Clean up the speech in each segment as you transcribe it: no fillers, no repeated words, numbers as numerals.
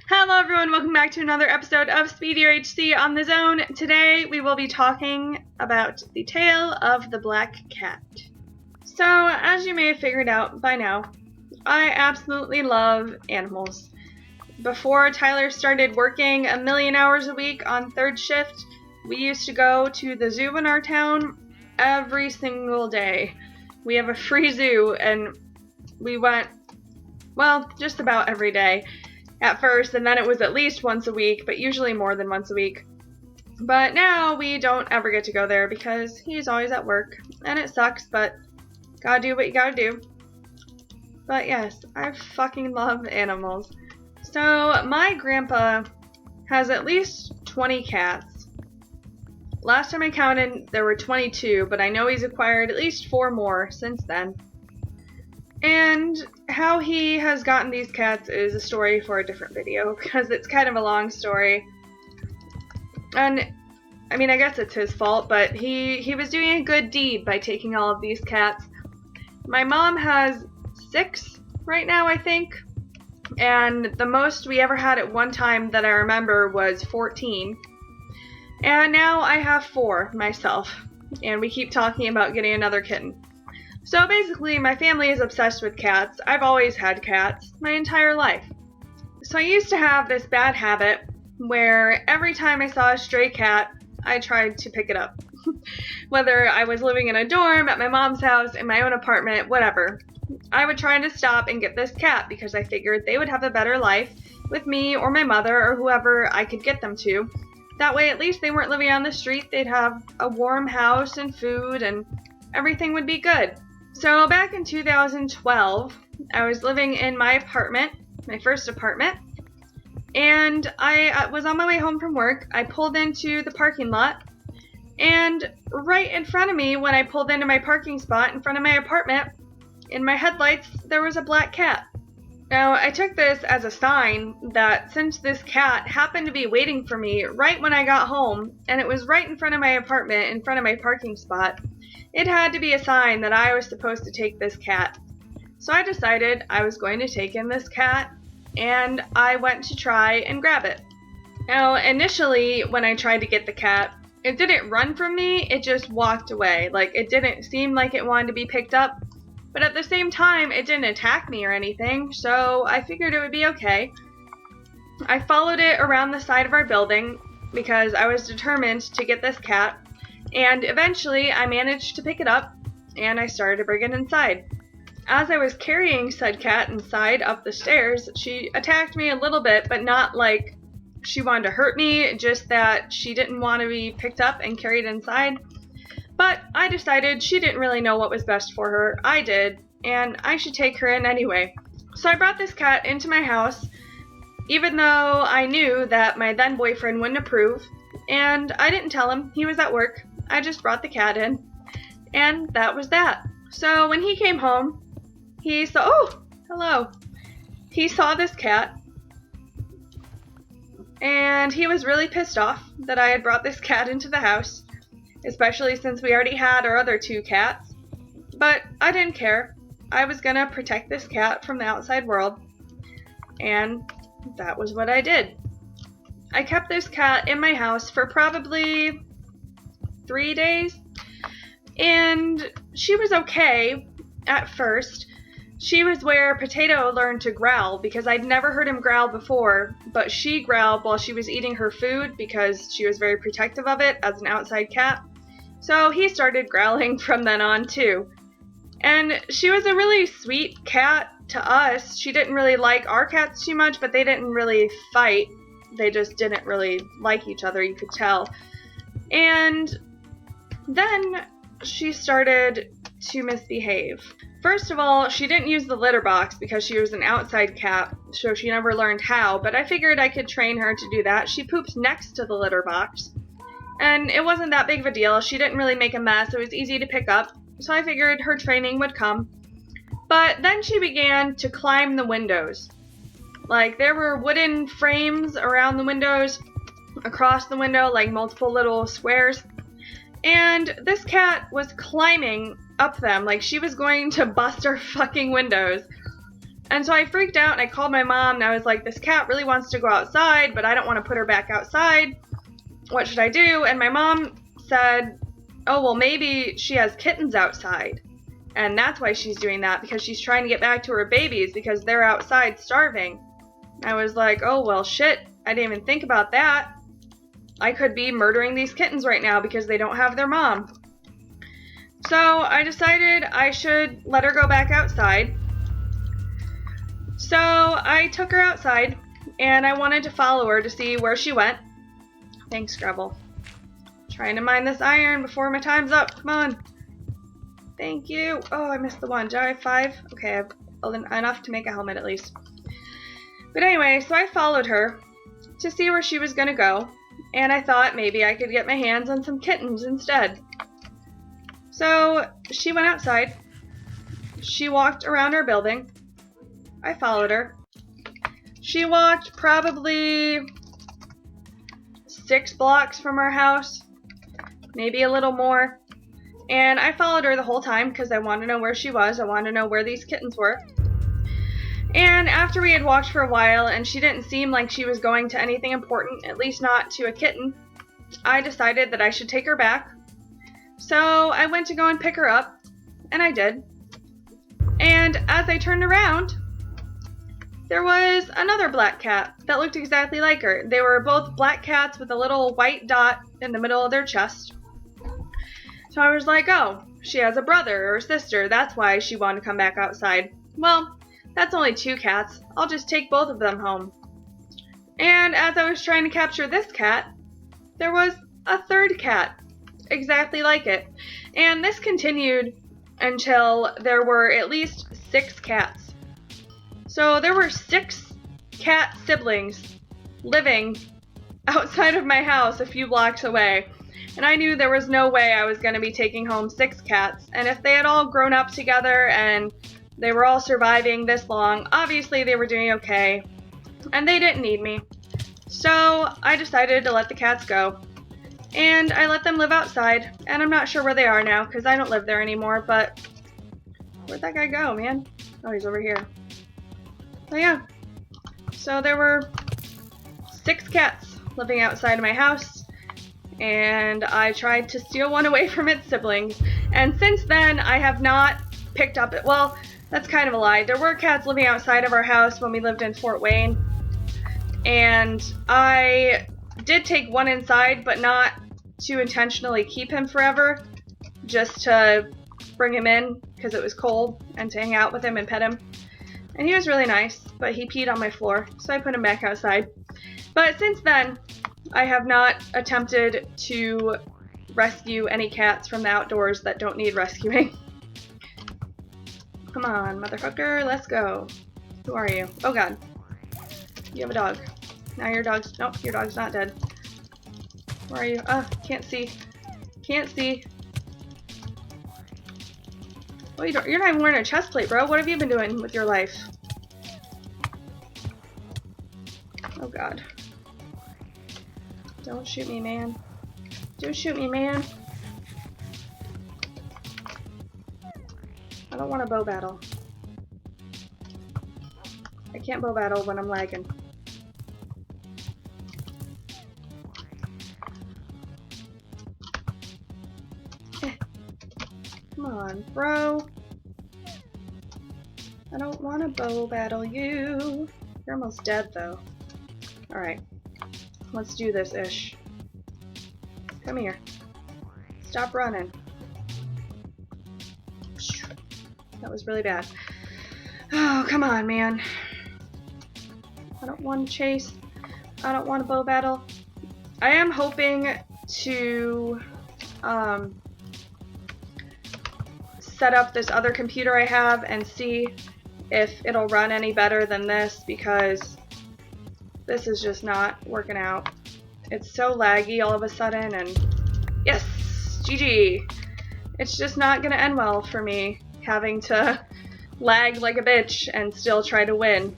Hello everyone, welcome back to another episode of mc.uhc on the Zone. Today we will be talking about the tale of the black cat. So, as you may have figured out by now, I absolutely love animals. Before Tyler started working a million hours a week on third shift, we used to go to the zoo in our town every single day. We have a free zoo and we went, just about every day at first, and then it was at least once a week, but usually more than once a week. But now we don't ever get to go there because he's always at work, and it sucks, but gotta do what you gotta do. But yes, I fucking love animals. So my grandpa has at least 20 cats. Last time I counted, there were 22, but I know he's acquired at least 4 more since then. And how he has gotten these cats is a story for a different video, because it's kind of a long story. And, I mean, I guess it's his fault, but he was doing a good deed by taking all of these cats. My mom has 6 right now, I think. And the most we ever had at one time that I remember was 14. And now I have 4 myself. And we keep talking about getting another kitten. So basically, my family is obsessed with cats. I've always had cats my entire life. So I used to have this bad habit where every time I saw a stray cat, I tried to pick it up. Whether I was living in a dorm, at my mom's house, in my own apartment, whatever. I would try to stop and get this cat because I figured they would have a better life with me or my mother or whoever I could get them to. That way, at least they weren't living on the street. They'd have a warm house and food and everything would be good. So back in 2012, I was living in my apartment, my first apartment, and I was on my way home from work. I pulled into the parking lot, and right in front of me, when I pulled into my parking spot in front of my apartment, in my headlights, there was a black cat. Now, I took this as a sign that since this cat happened to be waiting for me right when I got home, and it was right in front of my apartment, in front of my parking spot, it had to be a sign that I was supposed to take this cat. So I decided I was going to take in this cat, and I went to try and grab it. Now, initially, when I tried to get the cat, it didn't run from me, it just walked away. Like, it didn't seem like it wanted to be picked up, but at the same time, it didn't attack me or anything, so I figured it would be okay. I followed it around the side of our building because I was determined to get this cat. And eventually, I managed to pick it up, and I started to bring it inside. As I was carrying said cat inside up the stairs, she attacked me a little bit, but not like she wanted to hurt me, just that she didn't want to be picked up and carried inside. But I decided she didn't really know what was best for her. I did, and I should take her in anyway. So I brought this cat into my house, even though I knew that my then boyfriend wouldn't approve, and I didn't tell him. He was at work. I just brought the cat in, and that was that. So when he came home, he saw, hello. He saw this cat, and he was really pissed off that I had brought this cat into the house, especially since we already had our other 2 cats. But I didn't care. I was gonna protect this cat from the outside world, and that was what I did. I kept this cat in my house for probably 3 days, and she was okay at first. She was where Potato learned to growl because I'd never heard him growl before, but she growled while she was eating her food because she was very protective of it as an outside cat. So he started growling from then on too. And she was a really sweet cat to us. She didn't really like our cats too much, but they didn't really fight. They just didn't really like each other, you could tell. And then she started to misbehave. First of all, she didn't use the litter box because she was an outside cat, so she never learned how, but I figured I could train her to do that. She pooped next to the litter box, and it wasn't that big of a deal. She didn't really make a mess. It was easy to pick up, so I figured her training would come. But then she began to climb the windows. Like, there were wooden frames around the windows, across the window, like multiple little squares. And this cat was climbing up them like she was going to bust our fucking windows. And so I freaked out and I called my mom and I was like, this cat really wants to go outside, but I don't want to put her back outside. What should I do? And my mom said, oh, well, maybe she has kittens outside. And that's why she's doing that, because she's trying to get back to her babies because they're outside starving. I was like, oh, well, shit. I didn't even think about that. I could be murdering these kittens right now because they don't have their mom. So I decided I should let her go back outside. So I took her outside and I wanted to follow her to see where she went. Thanks, Scrabble. Trying to mine this iron before my time's up. Come on. Thank you. Oh, I missed the one. Did I have 5? Okay, I have enough to make a helmet at least. But anyway, so I followed her to see where she was going to go. And I thought maybe I could get my hands on some kittens instead. So she went outside. She walked around her building. I followed her. She walked probably 6 blocks from our house, maybe a little more. And I followed her the whole time because I wanted to know where she was. I wanted to know where these kittens were. And after we had walked for a while and she didn't seem like she was going to anything important, at least not to a kitten, I decided that I should take her back. So I went to go and pick her up, and I did. And as I turned around, there was another black cat that looked exactly like her. They were both black cats with a little white dot in the middle of their chest. So I was like, oh, she has a brother or a sister. That's why she wanted to come back outside. Well, that's only 2 cats. I'll just take both of them home. And as I was trying to capture this cat, there was a 3rd cat, exactly like it. And this continued until there were at least 6 cats. So there were 6 cat siblings living outside of my house a few blocks away. And I knew there was no way I was going to be taking home 6 cats. And if they had all grown up together and they were all surviving this long, obviously they were doing okay. And they didn't need me. So I decided to let the cats go. And I let them live outside. And I'm not sure where they are now because I don't live there anymore. But where'd that guy go, man? Oh, he's over here. Oh yeah. So there were 6 cats living outside of my house. And I tried to steal one away from its siblings. And since then, I have not picked up it. Well, that's kind of a lie. There were cats living outside of our house when we lived in Fort Wayne. And I did take one inside, but not to intentionally keep him forever. Just to bring him in because it was cold and to hang out with him and pet him. And he was really nice, but he peed on my floor, so I put him back outside. But since then, I have not attempted to rescue any cats from the outdoors that don't need rescuing. Come on, motherfucker, let's go. Who are you? Oh god. You have a dog. Now your dog's... Nope, your dog's not dead. Where are you? Oh, can't see. Can't see. Oh, you're not even wearing a chest plate, bro. What have you been doing with your life? Oh god. Don't shoot me, man. Don't shoot me, man. I don't want a bow battle. I can't bow battle when I'm lagging. Come on, bro. I don't want to bow battle you. You're almost dead, though. Alright. Let's do this, Ish. Come here. Stop running. That was really bad. Oh, come on, man. I don't want to chase. I don't want to bow battle. I am hoping to set up this other computer I have and see if it'll run any better than this, because this is just not working out. It's so laggy all of a sudden, and yes, GG. It's just not gonna end well for me having to lag like a bitch and still try to win.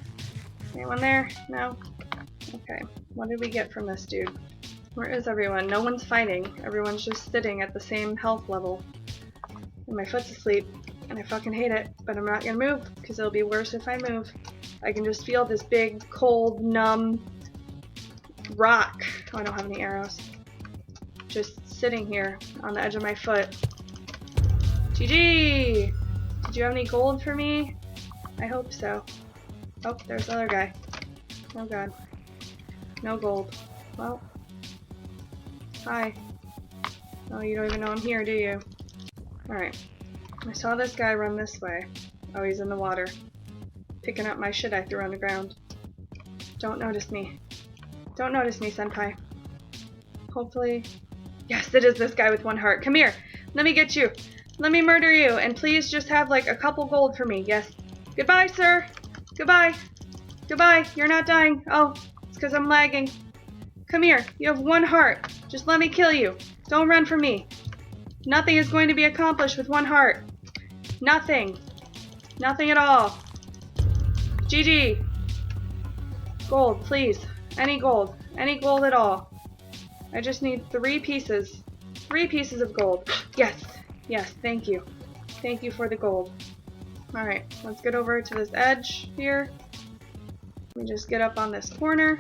Anyone there? No? Okay. What did we get from this dude? Where is everyone? No one's fighting. Everyone's just sitting at the same health level. And my foot's asleep, and I fucking hate it, but I'm not gonna move, because it'll be worse if I move. I can just feel this big, cold, numb rock. Oh, I don't have any arrows. Just sitting here on the edge of my foot. GG! Did you have any gold for me? I hope so. Oh, there's the other guy. Oh god. No gold. Well. Hi. Oh, you don't even know I'm here, do you? Alright. I saw this guy run this way. Oh, he's in the water. Picking up my shit I threw on the ground. Don't notice me. Don't notice me, senpai. Hopefully... Yes, it is this guy with one heart. Come here. Let me get you. Let me murder you. And please just have like a couple gold for me. Yes. Goodbye, sir. Goodbye. Goodbye. You're not dying. Oh, it's because I'm lagging. Come here. You have one heart. Just let me kill you. Don't run from me. Nothing is going to be accomplished with one heart. Nothing. Nothing at all. GG. Gold, please. Any gold. Any gold at all. I just need 3 pieces. 3 pieces of gold. Yes. Yes, thank you. Thank you for the gold. Alright, let's get over to this edge here. Let me just get up on this corner.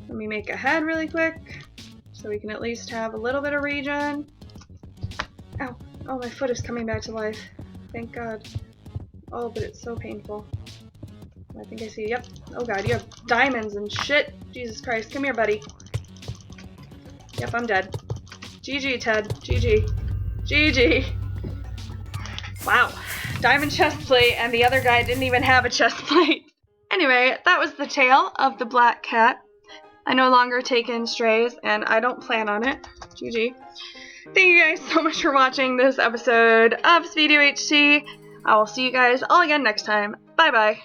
Let me make a head really quick, so we can at least have a little bit of regen. Ow! Oh, my foot is coming back to life. Thank God. Oh, but it's so painful. I think I see, yep. Oh god, you have diamonds and shit. Jesus Christ, come here, buddy. Yep, I'm dead. GG, Ted. GG. GG. Wow. Diamond chestplate, and the other guy didn't even have a chestplate. Anyway, that was the tale of the black cat. I no longer take in strays, and I don't plan on it. GG. Thank you guys so much for watching this episode of SpeedyUHC. I will see you guys all again next time. Bye bye.